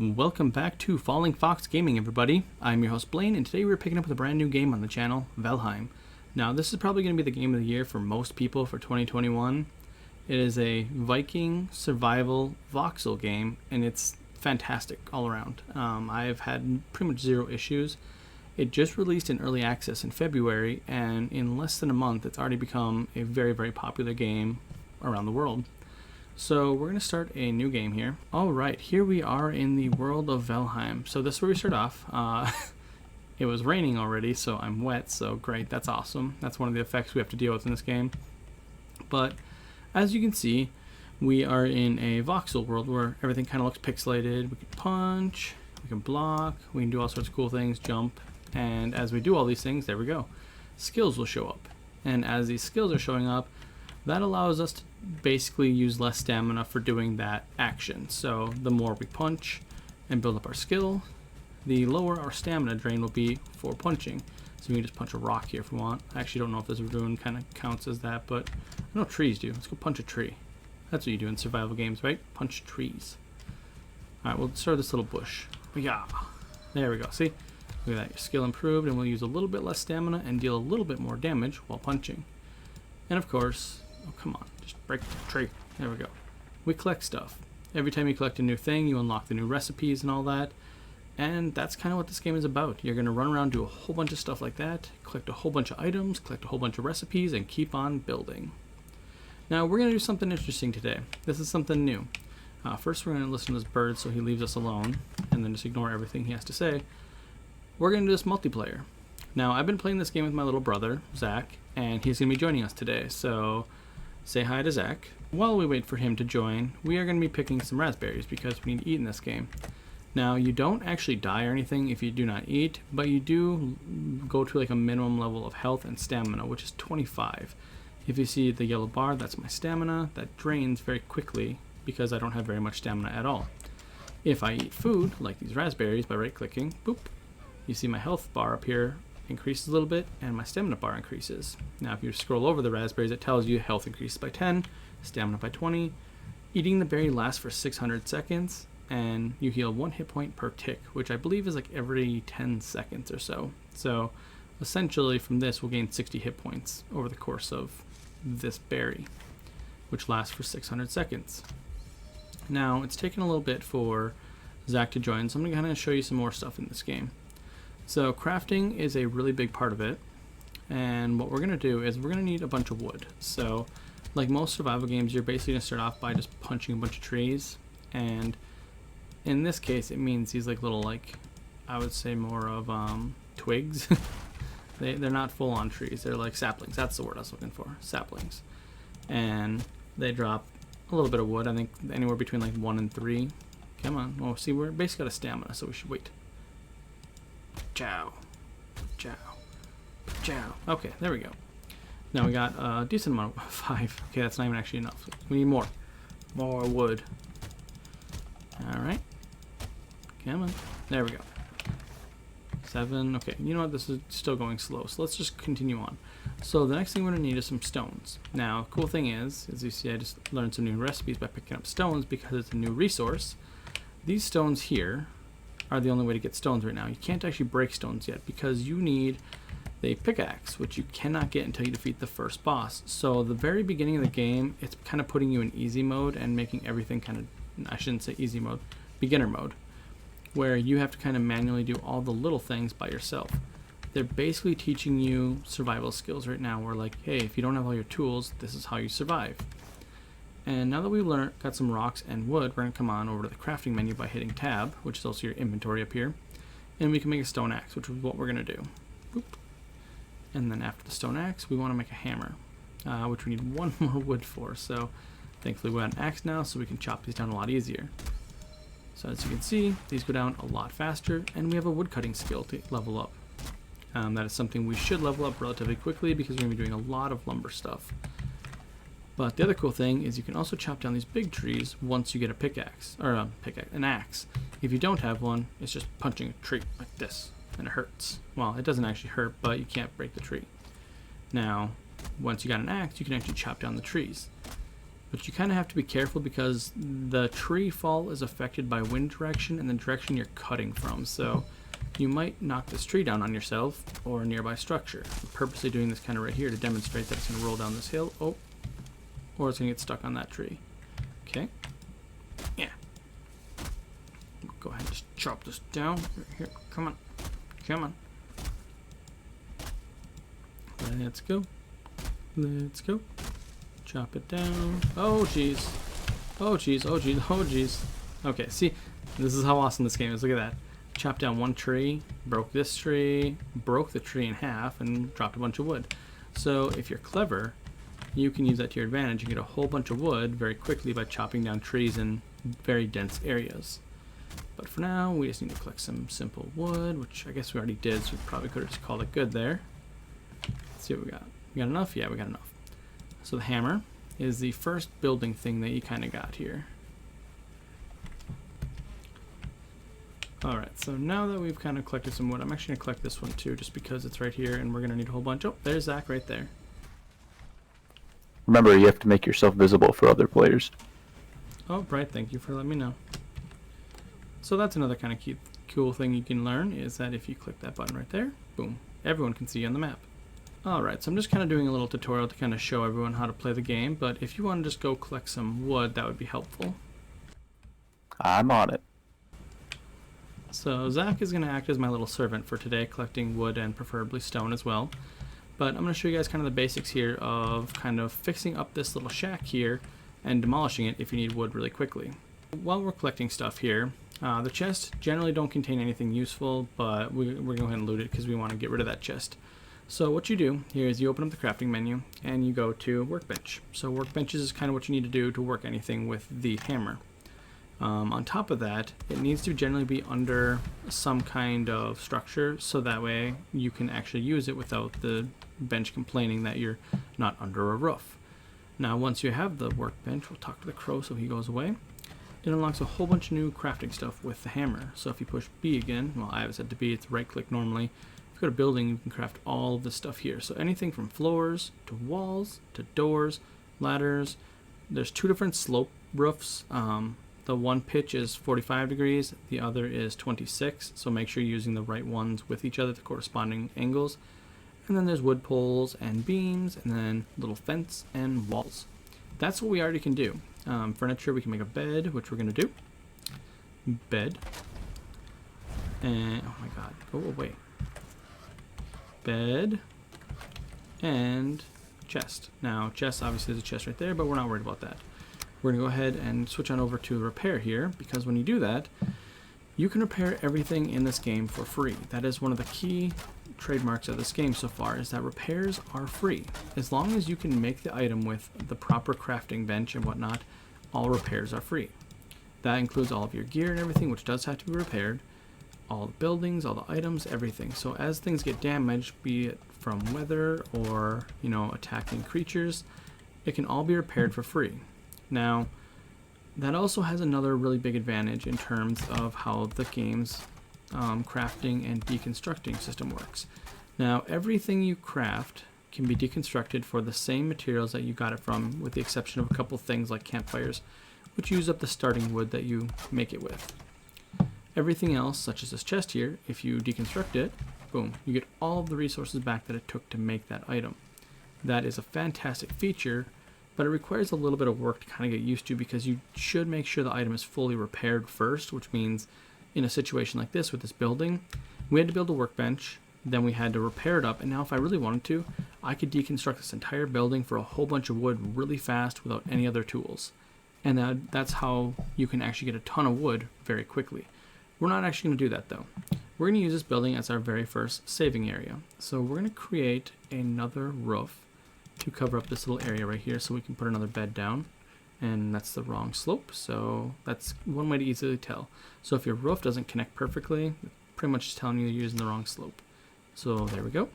Welcome back to FallingFoxGaming, everybody. I'm your host Blaine, and today we're picking up with a brand new game on the channel, Valheim. Now, this is probably going to be the game of the year for most people for 2021. It is a Viking survival voxel game, and it's fantastic all around. I've had pretty much zero issues. It just released in early access in February, and in less than a month, it's already become a very, very popular game around the world. So we're going to start a new game here. Alright, here we are in the world of Valheim. So this is where we start off. It was raining already, so I'm wet, so great, that's awesome. That's one of the effects we have to deal with in this game. But as you can see, we are in a voxel world where everything kind of looks pixelated. We can punch, we can block, we can do all sorts of cool things, jump, and as we do all these things, there we go. Skills will show up. And as these skills are showing up, that allows us to basically use less stamina for doing that action. So the more we punch and build up our skill, the lower our stamina drain will be for punching. So we can just punch a rock here if we want. I actually don't know if this rune kind of counts as that, but I know trees do. Let's go punch a tree. That's what you do in survival games, right? Punch trees. Alright, we'll start this little bush. Yeah, there we go. See? Look at that. Your skill improved, and we'll use a little bit less stamina and deal a little bit more damage while punching. And of course, oh, come on, just break the tree. There we go. We collect stuff. Every time you collect a new thing, you unlock the new recipes and all that. And that's kind of what this game is about. You're going to run around, do a whole bunch of stuff like that, collect a whole bunch of items, collect a whole bunch of recipes, and keep on building. Now, we're going to do something interesting today. This is something new. First, we're going to listen to this bird so he leaves us alone, and then just ignore everything he has to say. We're going to do this multiplayer. Now, I've been playing this game with my little brother, Zach, and he's going to be joining us today, so say hi to Zach. While we wait for him to join, we are going to be picking some raspberries because we need to eat in this game. Now, you don't actually die or anything if you do not eat, but you do go to like a minimum level of health and stamina, which is 25. If you see the yellow bar, that's my stamina. That drains very quickly because I don't have very much stamina at all. If I eat food, like these raspberries, by right-clicking, boop, you see my health bar up here increases a little bit, and my stamina bar increases. Now, if you scroll over the raspberries, it tells you health increases by 10, stamina by 20. Eating the berry lasts for 600 seconds, and you heal 1 hit point per tick, which I believe is like every 10 seconds or so. So, essentially, from this, we'll gain 60 hit points over the course of this berry, which lasts for 600 seconds. Now, it's taken a little bit for Zach to join, so I'm going to kind of show you some more stuff in this game. So crafting is a really big part of it, and what we're going to do is we're going to need a bunch of wood. So like most survival games, you're basically going to start off by just punching a bunch of trees, and in this case it means these like little, like, I would say more of twigs. They're not full-on trees, they're like saplings. That's the word I was looking for, saplings. And they drop a little bit of wood, I think anywhere between like 1 and 3. Come on, well, see, we're basically out of stamina, so we should wait. Chow, chow, chow. Okay, there we go. Now we got a decent amount of 5. Okay, that's not even actually enough. We need more wood. All right, come on. There we go. 7. Okay, you know what? This is still going slow, so let's just continue on. So the next thing we're gonna need is some stones. Now, cool thing is, as you see, I just learned some new recipes by picking up stones because it's a new resource. These stones here are the only way to get stones right now. You can't actually break stones yet because you need the pickaxe, which you cannot get until you defeat the first boss. So the very beginning of the game, it's kind of putting you in easy mode and making everything kind of, I shouldn't say easy mode, beginner mode, where you have to kind of manually do all the little things by yourself. They're basically teaching you survival skills right now, where like, hey, if you don't have all your tools, this is how you survive. And now that we've got some rocks and wood, we're going to come on over to the crafting menu by hitting tab, which is also your inventory up here, and we can make a stone axe, which is what we're going to do. Boop. And then after the stone axe, we want to make a hammer, which we need 1 more wood for. So thankfully we have an axe now, so we can chop these down a lot easier. So as you can see, these go down a lot faster, and we have a wood cutting skill to level up. That is something we should level up relatively quickly because we're going to be doing a lot of lumber stuff. But the other cool thing is you can also chop down these big trees once you get a pickaxe, or an axe. If you don't have one, it's just punching a tree like this, and it hurts. Well, it doesn't actually hurt, but you can't break the tree. Now, once you got an axe, you can actually chop down the trees. But you kind of have to be careful because the tree fall is affected by wind direction and the direction you're cutting from. So you might knock this tree down on yourself or a nearby structure. I'm purposely doing this kind of right here to demonstrate that it's going to roll down this hill. Oh, or it's going to get stuck on that tree. Okay. Yeah. Go ahead and just chop this down. Here, come on. Come on. Let's go. Let's go. Chop it down. Oh, jeez. Oh, jeez. Oh, jeez. Oh, jeez. Okay, see, this is how awesome this game is. Look at that. Chopped down one tree, broke this tree, broke the tree in half, and dropped a bunch of wood. So if you're clever, you can use that to your advantage and get a whole bunch of wood very quickly by chopping down trees in very dense areas. But for now, we just need to collect some simple wood, which I guess we already did, so we probably could have just called it good there. Let's see what we got. We got enough? Yeah, we got enough. So the hammer is the first building thing that you kind of got here. Alright, so now that we've kind of collected some wood, I'm actually going to collect this one too, just because it's right here and we're going to need a whole bunch. Oh, there's Zach right there. Remember, you have to make yourself visible for other players. Oh, right, thank you for letting me know. So that's another kind of cool thing you can learn, is that if you click that button right there, boom, everyone can see you on the map. Alright, so I'm just kind of doing a little tutorial to kind of show everyone how to play the game, but if you want to just go collect some wood, that would be helpful. I'm on it. So Zach is going to act as my little servant for today, collecting wood and preferably stone as well. But I'm going to show you guys kind of the basics here of kind of fixing up this little shack here and demolishing it if you need wood really quickly. While we're collecting stuff here, the chests generally don't contain anything useful, but we're going to go ahead and loot it because we want to get rid of that chest. So what you do here is you open up the crafting menu and you go to workbench. So workbenches is kind of what you need to do to work anything with the hammer. On top of that, it needs to generally be under some kind of structure, so that way you can actually use it without the bench complaining that you're not under a roof. Now once you have the workbench, we'll talk to the crow so he goes away. It unlocks a whole bunch of new crafting stuff with the hammer. So if you push B again, well, I have it set to B, it's right click normally. If you go to building, you can craft all of this stuff here. So anything from floors to walls to doors, ladders. There's two different slope roofs. The one pitch is 45 degrees, the other is 26, so make sure you're using the right ones with each other, the corresponding angles. And then there's wood poles and beams, and then little fence and walls. That's what we already can do. Furniture, we can make a bed, which we're going to do. Bed. And, oh my god, oh wait. Bed. And chest. Now, chest, obviously there's a chest right there, but we're not worried about that. We're going to go ahead and switch on over to repair here, because when you do that, you can repair everything in this game for free. That is one of the key trademarks of this game so far, is that repairs are free. As long as you can make the item with the proper crafting bench and whatnot, all repairs are free. That includes all of your gear and everything, which does have to be repaired, all the buildings, all the items, everything. So as things get damaged, be it from weather or, attacking creatures, it can all be repaired for free. Now, that also has another really big advantage in terms of how the game's crafting and deconstructing system works. Now, everything you craft can be deconstructed for the same materials that you got it from, with the exception of a couple things like campfires, which use up the starting wood that you make it with. Everything else, such as this chest here, if you deconstruct it, boom, you get all of the resources back that it took to make that item. That is a fantastic feature, but it requires a little bit of work to kind of get used to, because you should make sure the item is fully repaired first, which means in a situation like this with this building, we had to build a workbench, then we had to repair it up, and now if I really wanted to, I could deconstruct this entire building for a whole bunch of wood really fast without any other tools. And that's how you can actually get a ton of wood very quickly. We're not actually going to do that though. We're going to use this building as our very first saving area. So we're going to create another roof to cover up this little area right here, so we can put another bed down. And that's the wrong slope, so that's one way to easily tell. So if your roof doesn't connect perfectly, pretty much just telling you you're using the wrong slope. So there we go.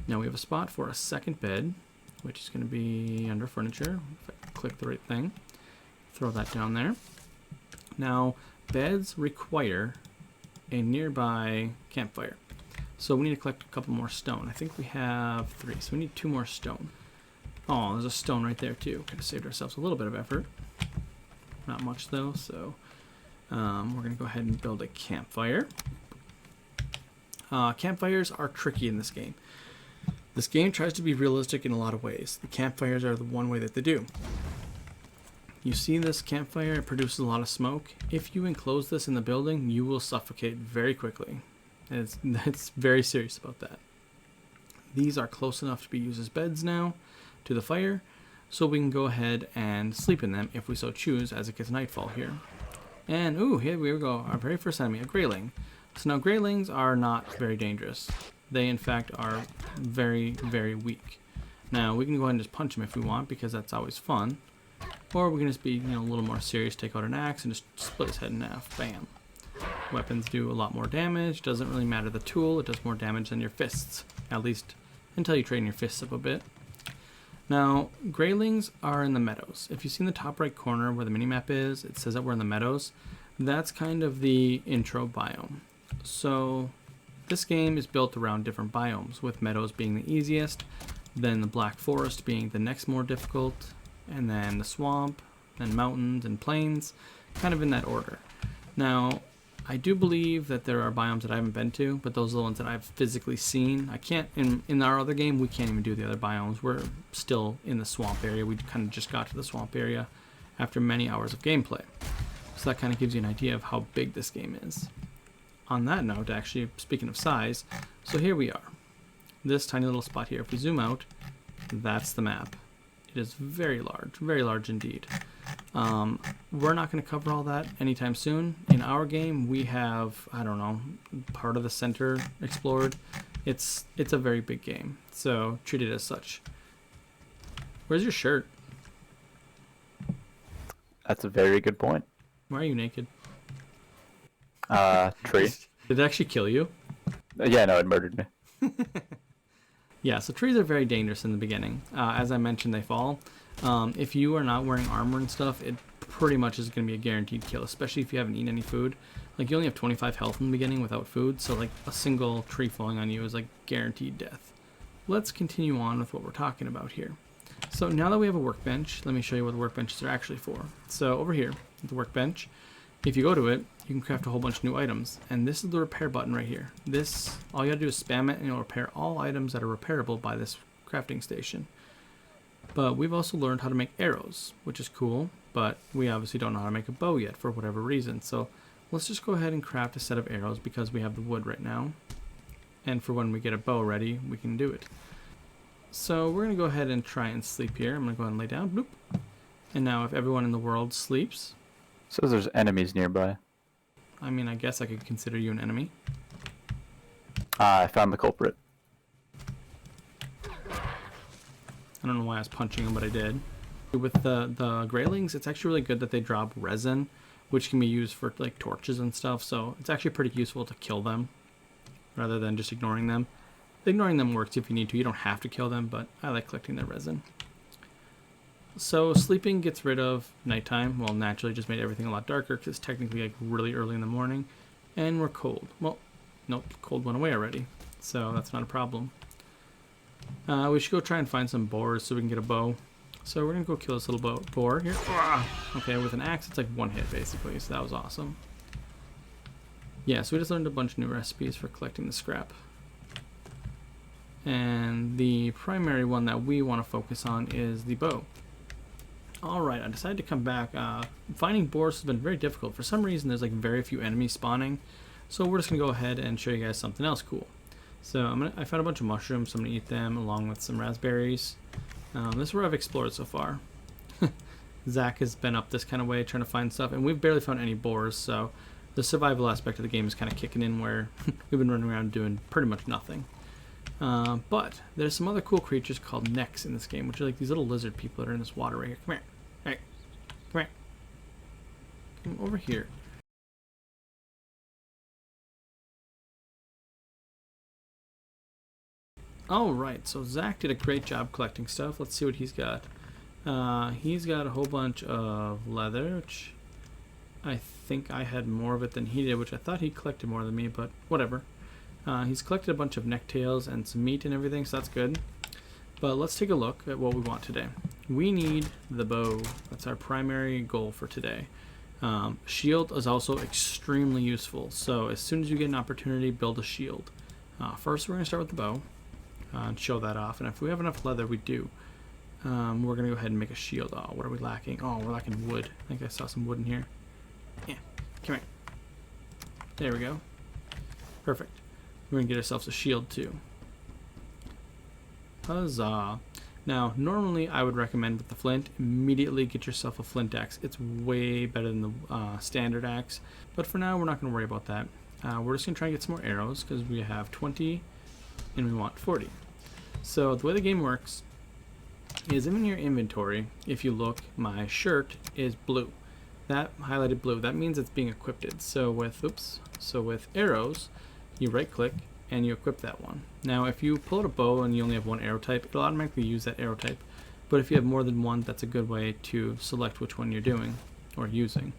Now we have a spot for a second bed, which is going to be under furniture. If I click the right thing, throw that down there. Now, beds require a nearby campfire. So we need to collect a couple more stone. I think we have 3, so we need 2 more stone. Oh, there's a stone right there too. Could have saved ourselves a little bit of effort. Not much though, so we're gonna go ahead and build a campfire. Campfires are tricky in this game. This game tries to be realistic in a lot of ways. The campfires are the one way that they do. You see this campfire, it produces a lot of smoke. If you enclose this in the building, you will suffocate very quickly. It's very serious about that. These are close enough to be used as beds now to the fire, so we can go ahead and sleep in them if we so choose as it gets nightfall here. And ooh, here we go, our very first enemy, a greyling. So now greylings are not very dangerous. They in fact are very, very weak. Now we can go ahead and just punch them if we want, because that's always fun. Or we can just be, a little more serious, take out an axe and just split his head in half. Bam. Weapons do a lot more damage. Doesn't really matter the tool, it does more damage than your fists. At least until you train your fists up a bit. Now, greylings are in the meadows. If you see in the top right corner where the minimap is, it says that we're in the meadows. That's kind of the intro biome. So this game is built around different biomes, with meadows being the easiest, then the black forest being the next more difficult, and then the swamp, then mountains and plains, kind of in that order. Now, I do believe that there are biomes that I haven't been to, but those are the ones that I've physically seen. I can't, in our other game, we can't even do the other biomes. We're still in the swamp area. We kind of just got to the swamp area after many hours of gameplay. So that kind of gives you an idea of how big this game is. On that note, actually, speaking of size, so here we are. This tiny little spot here, if we zoom out, that's the map. It is very large indeed. We're not going to cover all that anytime soon. In our game, we have, I don't know, part of the center explored. It's a very big game, so treat it as such. Where's your shirt? That's a very good point. Why are you naked? Tree. Did it actually kill you? Yeah, no, it murdered me. Yeah, so trees are very dangerous in the beginning. As I mentioned, they fall. If you are not wearing armor and stuff, it pretty much is going to be a guaranteed kill, especially if you haven't eaten any food. Like, you only have 25 health in the beginning without food, so like a single tree falling on you is like guaranteed death. Let's continue on with what we're talking about here. So now that we have a workbench, let me show you what the workbenches are actually for. So over here, the workbench, if you go to it, you can craft a whole bunch of new items. And this is the repair button right here. This, all you gotta do is spam it and it'll repair all items that are repairable by this crafting station. But we've also learned how to make arrows, which is cool, but we obviously don't know how to make a bow yet for whatever reason. So let's just go ahead and craft a set of arrows because we have the wood right now. And for when we get a bow ready, we can do it. So we're gonna go ahead and try and sleep here. I'm gonna go ahead and lay down, bloop. And now if everyone in the world sleeps. Says there's enemies nearby. I mean, I guess I could consider you an enemy. I found the culprit. I don't know why I was punching him, but I did. With the greylings, it's actually really good that they drop resin, which can be used for like torches and stuff. So it's actually pretty useful to kill them rather than just ignoring them. Ignoring them works if you need to. You don't have to kill them, but I like collecting their resin. So sleeping gets rid of nighttime. Well, naturally just made everything a lot darker because it's technically like really early in the morning. And we're cold. Well, nope, cold went away already. So that's not a problem. We should go try and find some boars so we can get a bow. So we're going to go kill this little boar here. Okay, with an axe it's like one hit basically, so that was awesome. Yeah, so we just learned a bunch of new recipes for collecting the scrap. And the primary one that we want to focus on is the bow. Alright, I decided to come back. Finding boars has been very difficult. For some reason, there's like very few enemies spawning. So we're just going to go ahead and show you guys something else cool. So I found a bunch of mushrooms, so I'm going to eat them along with some raspberries. This is where I've explored so far. Zach has been up this kind of way trying to find stuff, and we've barely found any boars, so the survival aspect of the game is kind of kicking in where we've been running around doing pretty much nothing. But there's some other cool creatures called necks in this game, which are like these little lizard people that are in this water right here. Come here. Hey, come here. Come over here. Alright, so Zach did a great job collecting stuff. Let's see what he's got. He's got a whole bunch of leather, which I think I had more of it than he did, which I thought he collected more than me, but whatever. He's collected a bunch of necktails and some meat and everything, so that's good. But let's take a look at what we want today. We need the bow. That's our primary goal for today. Shield is also extremely useful. So as soon as you get an opportunity, build a shield. First, we're going to start with the bow and show that off. And if we have enough leather, we do. We're going to go ahead and make a shield. Oh, what are we lacking? Oh, we're lacking wood. I think I saw some wood in here. Yeah, come here. There we go. Perfect. We're going to get ourselves a shield too. Huzzah. Now, normally I would recommend with the flint, immediately get yourself a flint axe. It's way better than the standard axe. But for now, we're not going to worry about that. We're just going to try and get some more arrows because we have 20 and we want 40. So the way the game works is in your inventory, if you look, my shirt is blue. That highlighted blue, that means it's being equipped. So with arrows, you right click and you equip that one. Now if you pull out a bow and you only have one arrow type, it'll automatically use that arrow type. But if you have more than one, that's a good way to select which one you're doing or using.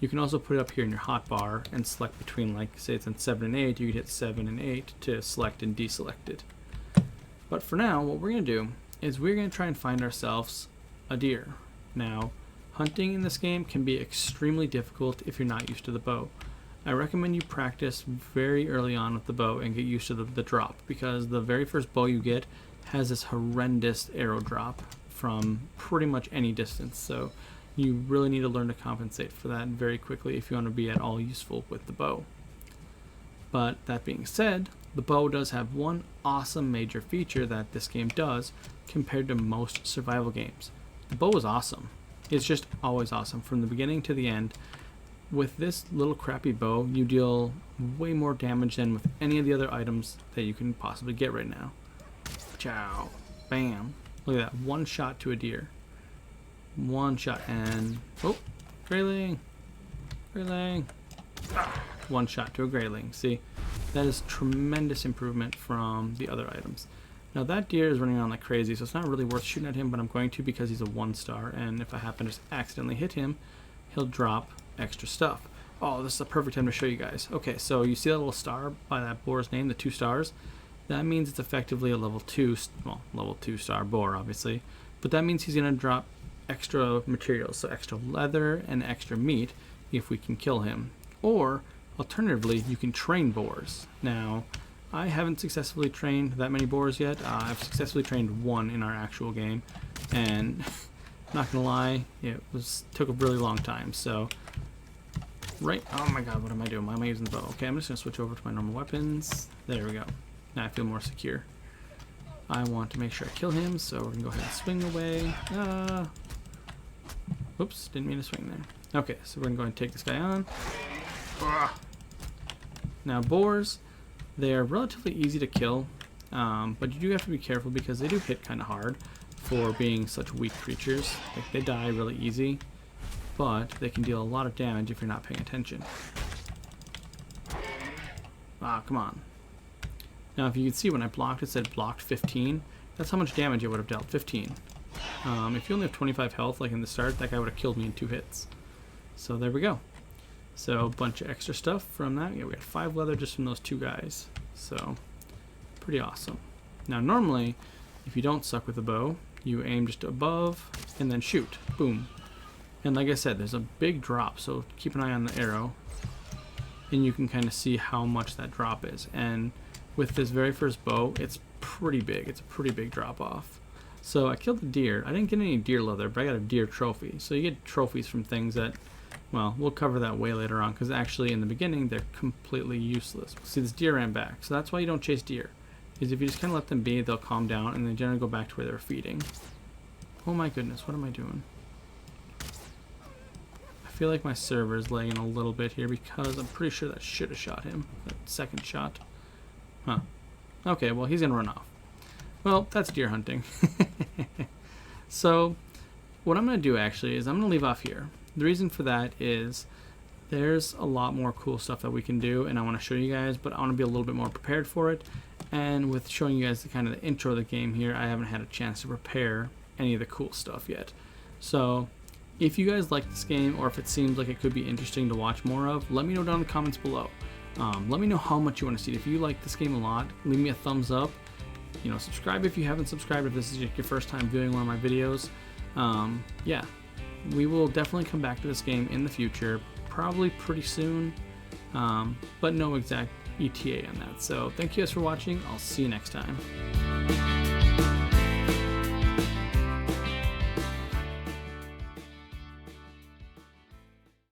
You can also put it up here in your hotbar and select between, like say it's in 7 and 8, you could hit 7 and 8 to select and deselect it. But for now, what we're going to do is we're going to try and find ourselves a deer. Now, hunting in this game can be extremely difficult if you're not used to the bow. I recommend you practice very early on with the bow and get used to the drop, because the very first bow you get has this horrendous arrow drop from pretty much any distance. So you really need to learn to compensate for that very quickly if you want to be at all useful with the bow. But that being said, the bow does have one awesome major feature that this game does compared to most survival games. The bow is awesome. It's just always awesome from the beginning to the end. With this little crappy bow, you deal way more damage than with any of the other items that you can possibly get right now. Chow. Bam. Look at that. One shot to a deer. One shot and... oh! Grayling! Grayling! Ah, one shot to a grayling. See? That is tremendous improvement from the other items. Now that deer is running around like crazy, so it's not really worth shooting at him, but I'm going to because he's a 1-star, and if I happen to just accidentally hit him, he'll drop extra stuff. Oh, this is a perfect time to show you guys. Okay, so you see that little star by that boar's name, the 2 stars? That means it's effectively a level 2 star boar, obviously. But that means he's going to drop extra materials, so extra leather and extra meat if we can kill him. Or, alternatively, you can train boars. Now, I haven't successfully trained that many boars yet. I've successfully trained 1 in our actual game, and not gonna lie, it took a really long time. So, oh my god, what am I doing? Why am I using the bow? Okay, I'm just gonna switch over to my normal weapons. There we go. Now I feel more secure. I want to make sure I kill him, so we're gonna go ahead and swing away. Oops, didn't mean to swing there. Okay, so we're gonna go ahead and take this guy on. Now boars, they are relatively easy to kill, but you do have to be careful because they do hit kind of hard for being such weak creatures. Like, they die really easy, but they can deal a lot of damage if you're not paying attention. Ah, come on. Now if you can see when I blocked, it said blocked 15. That's how much damage it would have dealt, 15. If you only have 25 health like in the start, that guy would have killed me in 2 hits. So there we go. So a bunch of extra stuff from that. Yeah, we got 5 leather just from those 2 guys. So pretty awesome. Now normally, if you don't suck with a bow, you aim just above and then shoot. Boom. And like I said, there's a big drop, so keep an eye on the arrow. And you can kind of see how much that drop is. And with this very first bow, it's pretty big. It's a pretty big drop off. So I killed the deer. I didn't get any deer leather, but I got a deer trophy. So you get trophies from things that, well, we'll cover that way later on, because actually in the beginning they're completely useless. See, this deer ran back, so that's why you don't chase deer. Is if you just kind of let them be, they'll calm down and they generally go back to where they're feeding. Oh my goodness, what am I doing? I feel like my server is lagging a little bit here because I'm pretty sure that should have shot him. That second shot. Huh. Okay, well, he's gonna run off. Well, that's deer hunting. So what I'm gonna do actually is I'm gonna leave off here. The reason for that is there's a lot more cool stuff that we can do, and I want to show you guys, but I want to be a little bit more prepared for it. And with showing you guys the kind of the intro of the game here, I haven't had a chance to prepare any of the cool stuff yet. So if you guys like this game, or if it seems like it could be interesting to watch more of, let me know down in the comments below. Let me know how much you want to see it. If you like this game a lot, leave me a thumbs up. subscribe if you haven't subscribed, if this is your first time viewing one of my videos. Yeah, we will definitely come back to this game in the future, probably pretty soon, but no exact ETA on that. So thank you guys for watching. I'll see you next time.